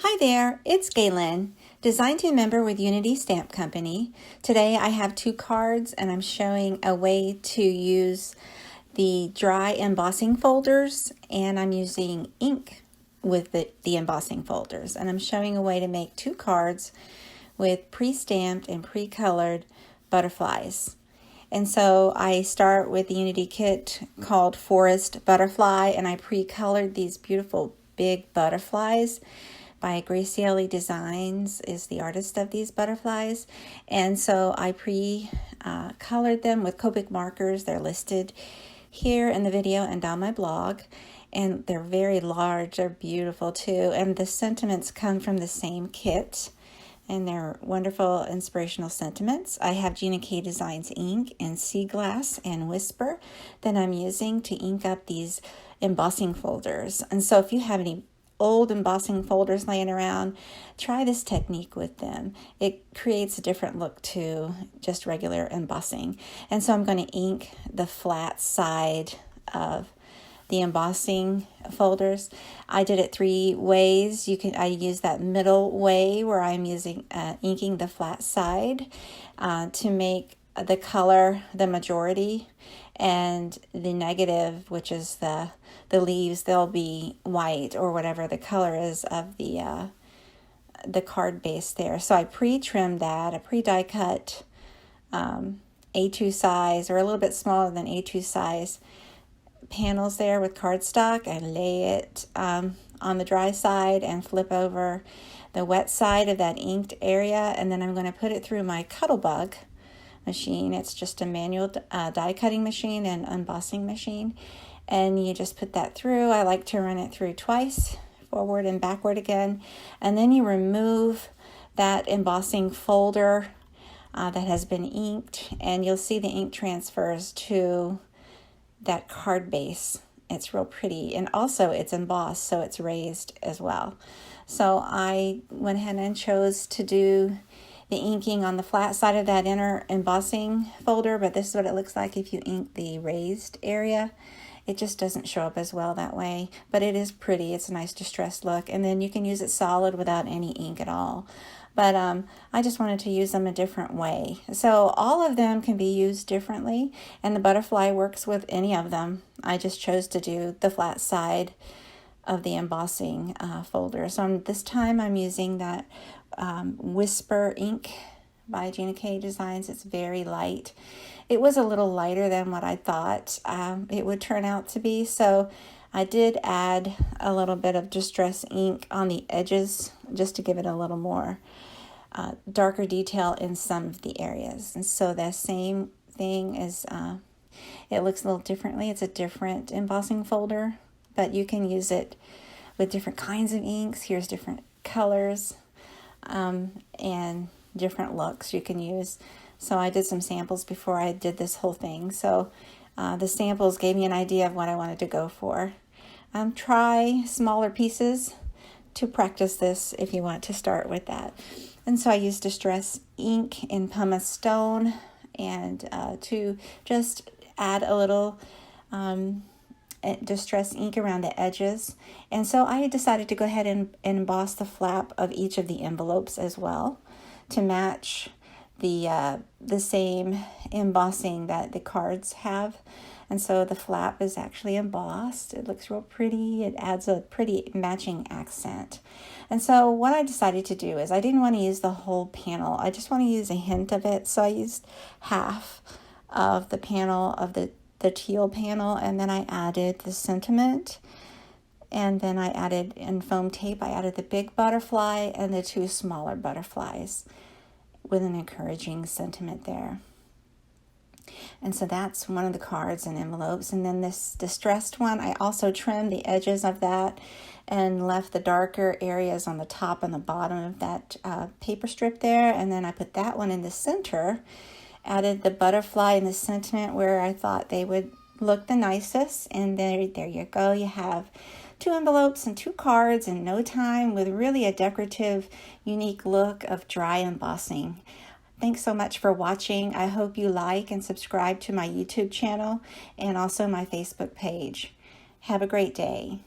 Hi there, it's Galen, Design Team member with Unity Stamp Company. Today I have two cards and I'm showing a way to use the dry embossing folders, and I'm using ink with the embossing folders, and I'm showing a way to make two cards with pre-stamped and pre-colored butterflies. And so I start with the Unity kit called Forest Butterfly, and I pre-colored these beautiful big butterflies. By Graciele Designs is the artist of these butterflies, and so I pre-colored them with Copic markers. They're listed here in the video and on my blog, and they're very large. They're beautiful too, and the sentiments come from the same kit, and they're wonderful inspirational sentiments. I have Gina K Designs ink in Sea Glass and Whisper that I'm using to ink up these embossing folders. And so if you have any old embossing folders laying around, try this technique with them. It creates a different look to just regular embossing. And so I'm going to ink the flat side of the embossing folders. I did it three ways. I use that middle way where I'm using inking the flat side to make the color the majority, and the negative, which is the leaves, they'll be white or whatever the color is of the card base there. So I pre-trimmed that, a pre-die cut A2 size, or a little bit smaller than A2 size panels there with cardstock. I lay it on the dry side and flip over the wet side of that inked area, and then I'm going to put it through my Cuttlebug machine. It's just a manual die cutting machine and embossing machine, and you just put that through. I like to run it through twice, forward and backward again, and then you remove that embossing folder that has been inked, and you'll see the ink transfers to that card base. It's real pretty, and also it's embossed, so it's raised as well. So I went ahead and chose to do the inking on the flat side of that inner embossing folder, but this is what it looks like if you ink the raised area. It just doesn't show up as well that way, but it is pretty. It's a nice distressed look, and then you can use it solid without any ink at all. But I just wanted to use them a different way. So all of them can be used differently, and the butterfly works with any of them. I just chose to do the flat side of the embossing folder. So this time I'm using that Whisper ink by Gina K Designs. It's very light. It was a little lighter than what I thought it would turn out to be, so I did add a little bit of distress ink on the edges just to give it a little more darker detail in some of the areas. And so the same thing is, it looks a little differently. It's a different embossing folder, but you can use it with different kinds of inks. Here's different colors and different looks you can use. So I did some samples before I did this whole thing. So the samples gave me an idea of what I wanted to go for. Try smaller pieces to practice this if you want to start with that. And so I used distress ink in pumice stone, and to just add a little distress ink around the edges. And so I decided to go ahead and emboss the flap of each of the envelopes as well to match the same embossing that the cards have. And so the flap is actually embossed. It looks real pretty. It adds a pretty matching accent. And so what I decided to do is I didn't want to use the whole panel. I just want to use a hint of it. So I used half of the panel of the teal panel, and then I added the sentiment, and then I added in foam tape, I added the big butterfly and the two smaller butterflies with an encouraging sentiment there. And so that's one of the cards and envelopes. And then this distressed one, I also trimmed the edges of that and left the darker areas on the top and the bottom of that paper strip there. And then I put that one in the center, added the butterfly and the sentiment where I thought they would look the nicest. And there you go. You have two envelopes and two cards in no time with really a decorative, unique look of dry embossing. Thanks so much for watching. I hope you like and subscribe to my YouTube channel and also my Facebook page. Have a great day.